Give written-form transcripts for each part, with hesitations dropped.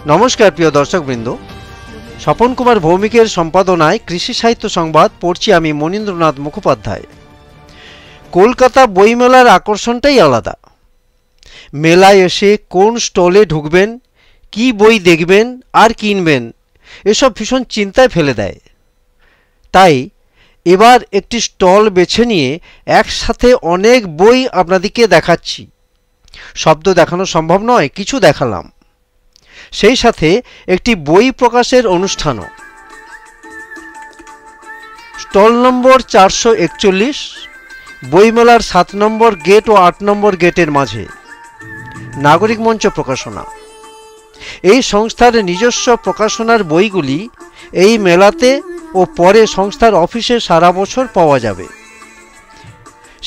নমস্কার প্রিয় দর্শকবৃন্দ, স্বপন কুমার ভৌমিকের সম্পাদনায় কৃষি সাহিত্য সংবাদ পড়ছি আমি মনীন্দ্রনাথ মুখোপাধ্যায়। কলকাতা বইমেলার আকর্ষণটাই আলাদা। মেলায় এসে কোন স্টলে ঢুকবেন, কি বই দেখবেন আর কিনবেন, এসব ভীষণ চিন্তায় ফেলে দেয়। তাই এবার একটি স্টল বেছে নিয়ে একসাথে অনেক বই আপনাদেরকে দেখাচ্ছি। শব্দ দেখানো সম্ভব নয়, কিছু দেখালাম। সেই সাথে একটি বই প্রকাশের অনুষ্ঠানও। স্টল নম্বর 441, বইমেলার 7 নম্বর গেট ও 8 নম্বর গেটের মাঝে। নাগরিক মঞ্চ প্রকাশনা। এই সংস্থার নিজস্ব প্রকাশনার বইগুলি এই মেলাতে ও পরে সংস্থার অফিসে সারা বছর পাওয়া যাবে।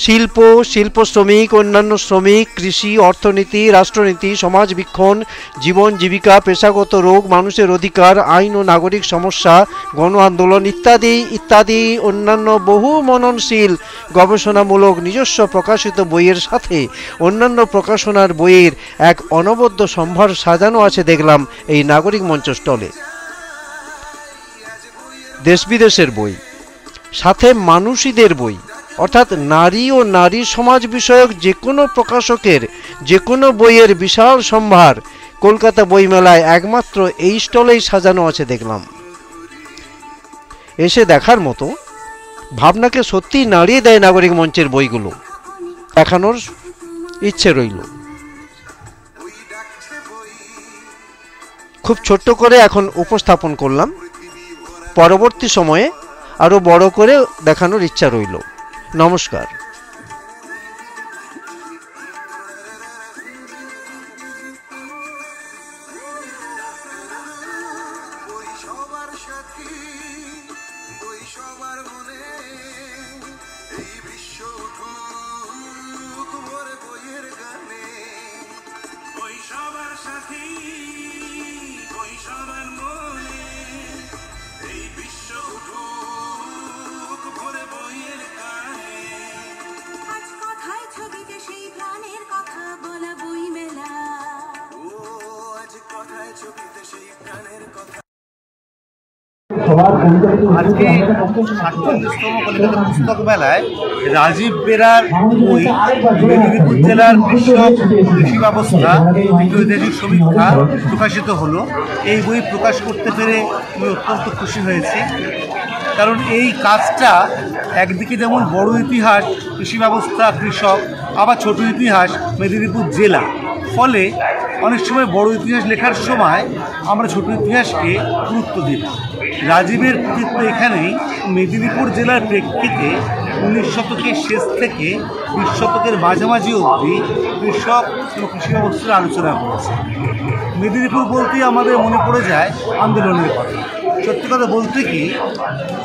শিল্প, শিল্প শ্রমিক, অন্যান্য শ্রমিক, কৃষি, অর্থনীতি, রাষ্ট্রনীতি, সমাজবীক্ষণ, জীবন জীবিকা, পেশাগত রোগ, মানুষের অধিকার, আইন ও নাগরিক সমস্যা, গণ আন্দোলন ইত্যাদি ইত্যাদি অন্যান্য বহু মননশীল গবেষণামূলক নিজস্ব প্রকাশিত বইয়ের সাথে অন্যান্য প্রকাশনার বইয়ের এক অনবদ্য সম্ভার সাজানো আছে দেখলাম এই নাগরিক মঞ্চ স্টলে। দেশ বিদেশের বই, সাথে মানুষীদের বই, অর্থাৎ নারী ও নারী সমাজ বিষয়ক যে কোনো প্রকাশকের যে কোনো বইয়ের বিশাল সম্ভার কলকাতা বইমেলায় একমাত্র এই স্টলেই সাজানো আছে দেখলাম। এসে দেখার মতো, ভাবনাকে সত্যিই নাড়িয়ে দেয় নাগরিক মঞ্চের বইগুলো। দেখানোর ইচ্ছে রইল। খুব ছোট্ট করে এখন উপস্থাপন করলাম, পরবর্তী সময়ে আরও বড় করে দেখানোর ইচ্ছা রইল। নমস্কার। আজকে ৪৭তম কলকাতা পুস্তক মেলায় রাজীব বেরার বই মেদিনীপুর জেলার কৃষি ব্যবস্থা ঐতিহাসিক সমীক্ষা প্রকাশিত হলো। এই বই প্রকাশ করতে পেরে আমি অত্যন্ত খুশি হয়েছি, কারণ এই কাজটা একদিকে যেমন বড় ইতিহাস কৃষি ব্যবস্থা, কৃষক, আবার ছোট ইতিহাস মেদিনীপুর জেলা। ফলে অনেক সময় বড় ইতিহাস লেখার সময় আমরা ছোট ইতিহাসকে গুরুত্ব দিই। রাজীবের কৃতিত্ব এখানেই মেদিনীপুর জেলার প্রেক্ষিতে 19 শতকের শেষ থেকে 20 শতকের মাঝামাঝি অবধি কৃষক এবং কৃষি ব্যবস্থার আলোচনা করেছে। মেদিনীপুর বলতেই আমাদের মনে পড়ে যায় আন্দোলনের কথা। সত্যি কথা বলতে কি,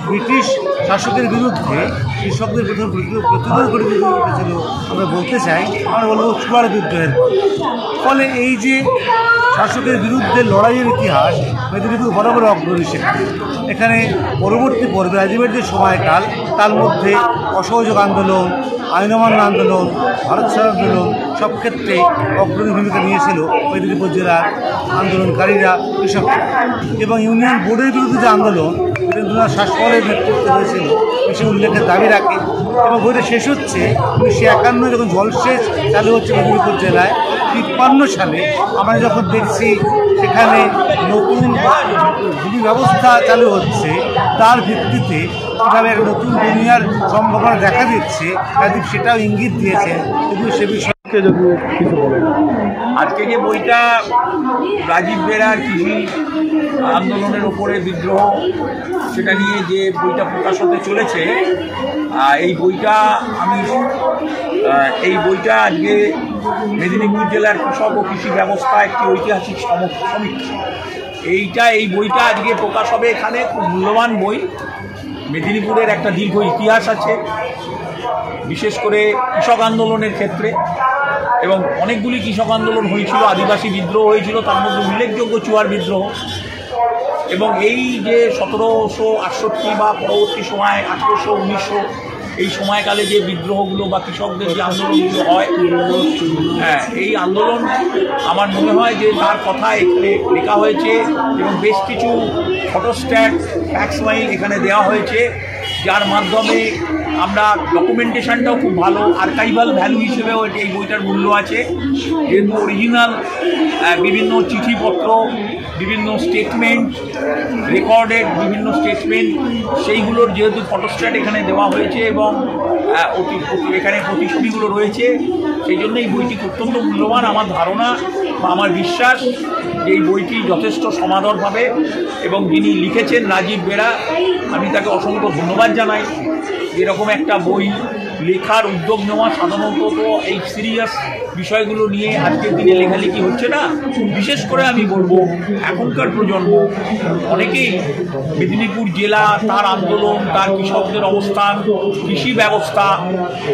ব্রিটিশ শাসকের বিরুদ্ধে কৃষকদের প্রথম প্রতিরোধ করে ছিল আমরা বলতে চাই, আমরা বলবো চুয়াড় বিদ্রোহের। ফলে এই যে শাসকের বিরুদ্ধে লড়াইয়ের ইতিহাস, মেদিনীপুর বরাবর অগ্রণী সেখানে। এখানে পরবর্তী পর্বে রাজীবের যে সময়কাল, তার মধ্যে অসহযোগ আন্দোলন, আইন অমান্য আন্দোলন, ভারত ছাড় আন্দোলন, সব ক্ষেত্রে অগ্রণী ভূমিকা নিয়েছিল মেদিনীপুর জেলার আন্দোলনকারীরা, কৃষকরা। এবং ইউনিয়ন বোর্ডের বিরুদ্ধে যে আন্দোলন রবীন্দ্রনাথ শাসমলের নেতৃত্বে হয়েছিল, সে উল্লেখের দাবি রাখে। এবং বইটা শেষ হচ্ছে 1951 যখন জলসেচ চালু হচ্ছে মেদিনীপুর জেলায়। 53 সালে আমরা যখন দেখছি সেখানে নতুন ভূমি ব্যবস্থা চালু হচ্ছে, তার ভিত্তিতে কীভাবে একটা নতুন দুনিয়ার সম্ভাবনা দেখা দিচ্ছে, রাজীব সেটাও ইঙ্গিত দিয়েছে। কিন্তু সে বিষয়ে যদি কিছু বলেন। আজকে যে বইটা রাজীব বেরার কৃষি আন্দোলনের উপরে বিদ্রোহ, সেটা নিয়ে যে বইটা প্রকাশ হতে চলেছে, এই বইটা আজকে মেদিনীপুর জেলার কৃষক ও কৃষি ব্যবস্থা একটি ঐতিহাসিক সমীক্ষা। এই বইটা আজকে প্রকাশ হবে এখানে। খুব মূল্যবান বই। মেদিনীপুরের একটা দীর্ঘ ইতিহাস আছে, বিশেষ করে কৃষক আন্দোলনের ক্ষেত্রে। এবং অনেকগুলি কৃষক আন্দোলন হয়েছিল, আদিবাসী বিদ্রোহ হয়েছিল, তার মধ্যে উল্লেখযোগ্য চুয়াড় বিদ্রোহ। এবং এই যে 1768 বা পরবর্তী সময় 1800, 1900 এই সময়কালে যে বিদ্রোহগুলো বা কৃষকদের যে আন্দোলনগুলো হয়, হ্যাঁ, এই আন্দোলন আমার মনে হয় যে তার কথা এখানে লেখা হয়েছে এবং বেশ কিছু ফটোস্ট্যাট ফ্যাক্সমাইল এখানে দেওয়া হয়েছে, যার মাধ্যমে আমরা ডকুমেন্টেশনটাও খুব ভালো, আর্কাইভাল ভ্যালু হিসেবেও এই বইটার মূল্য আছে, যেহেতু অরিজিনাল বিভিন্ন চিঠিপত্র, বিভিন্ন স্টেটমেন্ট, রেকর্ডেড বিভিন্ন স্টেটমেন্ট, সেইগুলোর যেহেতু ফটোস্ট্যাট এখানে দেওয়া হয়েছে এবং এখানে প্রতিশ্রুতিগুলো রয়েছে, সেই জন্য এই বইটি অত্যন্ত মূল্যবান। আমার ধারণা বা আমার বিশ্বাস যে এই বইটি যথেষ্ট সমাদর পাবে এবং যিনি লিখেছেন রাজীব বেরা, আমি তাকে অসংখ্য ধন্যবাদ জানাই। এরকম একটা বই লেখার উদ্যোগ নেওয়া, সাধারণত তো এই সিরিয়াস বিষয়গুলো নিয়ে আজকের দিনে লেখালেখি হচ্ছে না। বিশেষ করে আমি বলবো এখনকার প্রজন্ম অনেকেই মেদিনীপুর জেলা, তার আন্দোলন, তার কৃষকদের অবস্থান, কৃষি ব্যবস্থা,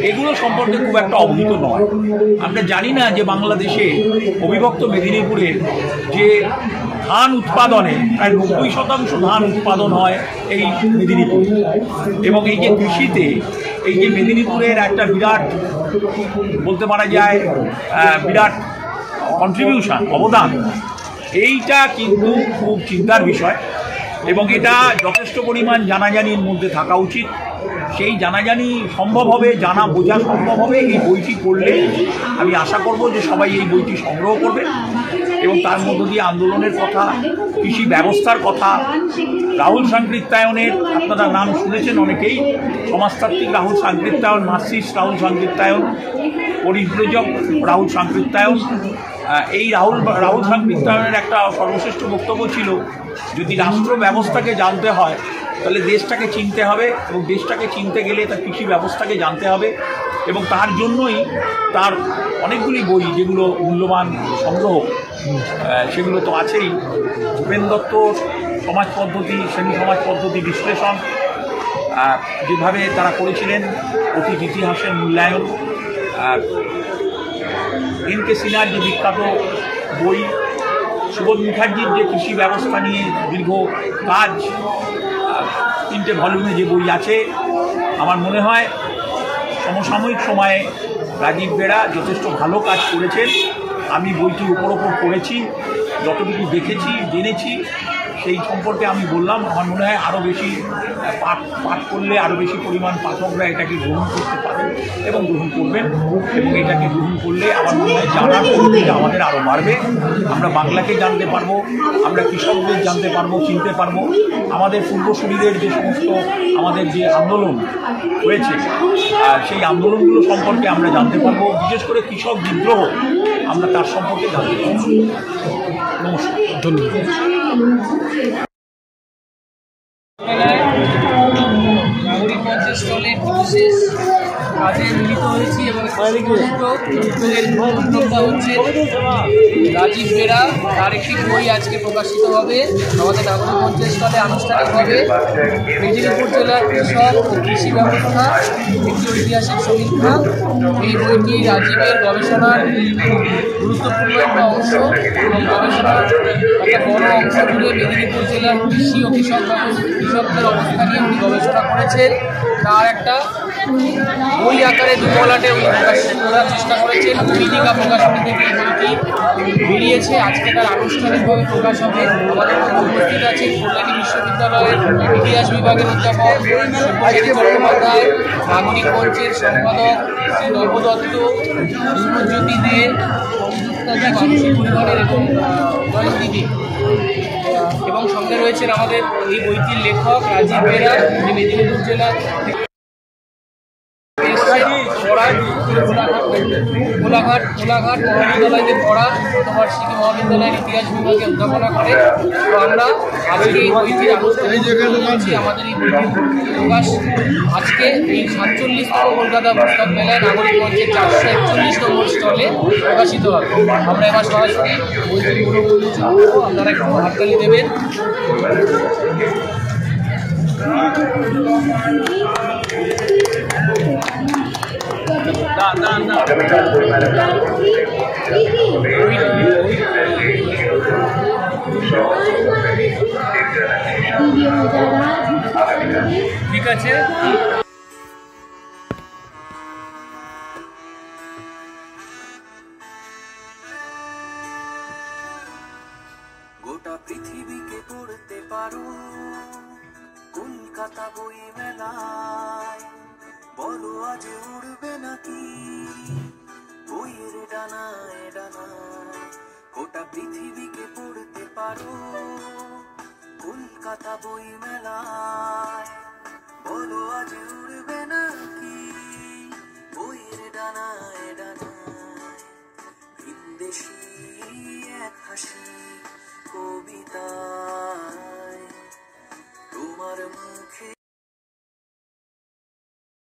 এগুলো সম্পর্কে খুব একটা অবহিত নয়। আমরা জানি না যে বাংলাদেশে অবিভক্ত মেদিনীপুরের যে ধান উৎপাদনে প্রায় 90% ধান উৎপাদন হয় এই মেদিনীপুর, এবং এই যে কৃষিতে এই যে মেদিনীপুরের একটা বিরাট, বলতে পারা যায় বিরাট কন্ট্রিবিউশন, অবদান, এইটা কিন্তু খুব চিন্তার বিষয় এবং এটা যথেষ্ট পরিমাণ জানাজানির মধ্যে থাকা উচিত। সেই জানাজানি সম্ভব হবে, জানা বোঝা সম্ভব হবে এই বইটি পড়লে। আমি আশা করব যে সবাই এই বইটি সংগ্রহ করবে এবং তার মধ্য দিয়ে আন্দোলনের কথা, কৃষি ব্যবস্থার কথা, রাহুল সাংকৃত্যায়নের, আপনারা নাম শুনেছেন অনেকেই, সমাজতাত্ত্বিক রাহুল সাংকৃত্যায়ন, মার্কসিস্ট রাহুল সাংকৃত্যায়ন, পরিব্রজক রাহুল সাংকৃত্যায়ন। এই রাহুল সাংকৃত্যায়নের একটা সর্বশ্রেষ্ঠ বক্তব্য ছিল, যদি রাষ্ট্র ব্যবস্থাকে জানতে হয় তাহলে দেশটাকে চিনতে হবে এবং দেশটাকে চিনতে গেলে তার কৃষি ব্যবস্থাকে জানতে হবে এবং তার জন্যই তার অনেকগুলি বই যেগুলো মূল্যবান সংগ্রহ, সেগুলো তো আছেই। ভূপেন দত্ত সমাজ পদ্ধতি, শ্রেণী সমাজ পদ্ধতি বিশ্লেষণ, যেভাবে তারা করেছিলেন অতীত ইতিহাসের মূল্যায়ন, এন.কে. সিনহার যে বিখ্যাত বই, সুবোধ মুখার্জির যে কৃষি ব্যবস্থা নিয়ে দীর্ঘ কাজ, 3টে ভলিউমে যে বই আছে, আমার মনে হয় সমসাময়িক সময়ে রাজীব বেরা যথেষ্ট ভালো কাজ করেছেন। আমি বইটি উপর পড়েছি, যতটুকু দেখেছি, জেনেছি, সেই সম্পর্কে আমি বললাম। আমার মনে হয় আরও বেশি পাঠ করলে আরও বেশি পরিমাণ পাঠকরা এটাকে গ্রহণ করতে পারেন এবং গ্রহণ করবেন, এবং এটাকে গ্রহণ করলে আমার মনে হয় জানার পদ্ধতিটা আমাদের আরও বাড়বে। আমরা বাংলাকে জানতে পারবো, আমরা কৃষকদের জানতে পারবো, চিনতে পারবো, আমাদের পূর্বসূরীদের যে সমস্ত আমাদের যে আন্দোলন হয়েছে সেই আন্দোলনগুলো সম্পর্কে আমরা জানতে পারবো, বিশেষ করে কৃষক বিদ্রোহ আমরা তার সম্পর্কে জানতে পারবো। নমস্কার, ধন্যবাদ। নাগরিক মঞ্চের স্টলে বিশেষ কাজে মিলিত হয়েছি এবং উদ্যোগের উদ্যোক্তা হচ্ছে রাজীব বেরা। তার একটি বই আজকে প্রকাশিত হবে আমাদের নাগরিক মঞ্চের স্টলে আনুষ্ঠানিকভাবে। মেদিনীপুর জেলার কৃষক ও কৃষি ব্যবস্থা একটি ঐতিহাসিক সমীক্ষা। এই বইটি রাজীবের গবেষণার গুরুত্বপূর্ণ একটা অংশ এবং গবেষণার একটা বড় অংশ জুড়ে মেদিনীপুর জেলার কৃষি ও কৃষকদের অবস্থা নিয়ে উনি গবেষণা করেছেন। তার একটা বই আকারে দুমলাটে উনি প্রকাশ করার চেষ্টা করেছেন। ভূমিকা প্রকাশনী থেকে এই বইটি বেরিয়েছে। আজকে তার আনুষ্ঠানিকভাবে প্রকাশ হবে। আমাদের উপস্থিত আছেন কল্যাণী বিশ্ববিদ্যালয়ের ইতিহাস বিভাগের অধ্যাপক শুভজ্যোতি চট্টোপাধ্যায়, নাগরিক মঞ্চের সম্পাদক শ্রী নবদত্ত, শুভজ্যোতি দে, মানসিক পরিবারের এবং জয়ন্তী দে, এবং সঙ্গে রয়েছেন আমাদের এই বইটির লেখক রাজীব বেরা, যিনি মেদিনীপুর জেলার কোলাঘাট মহাবিদ্যালয়তে পড়া শতবার্ষিকী মহাবিদ্যালয়ের ইতিহাস বিভাগে অধ্যাপনা করে। তো আমরা আজকে এই বইটির আমাদের এই বইটির প্রকাশ আজকে এই 47তম কলকাতা পুস্তক মেলায় নাগরিক মঞ্চের 441 নম্বর স্টলে প্রকাশিত হবে। আমরা এবার সরাসরি বইটির পুরোপুরি জানবো, আপনারা একটু হাততালি দেবেন। ঠিক আছে। পারো কলকাতা বই মেলায়, বলো আজ উড়বে নাকি বইয়ের ডানায় ডানায়, গোটা পৃথিবীকে পড়তে পারো কলকাতা বই মেলায়, বলো আজ উড়বে নাকি বইয়ের ডানায়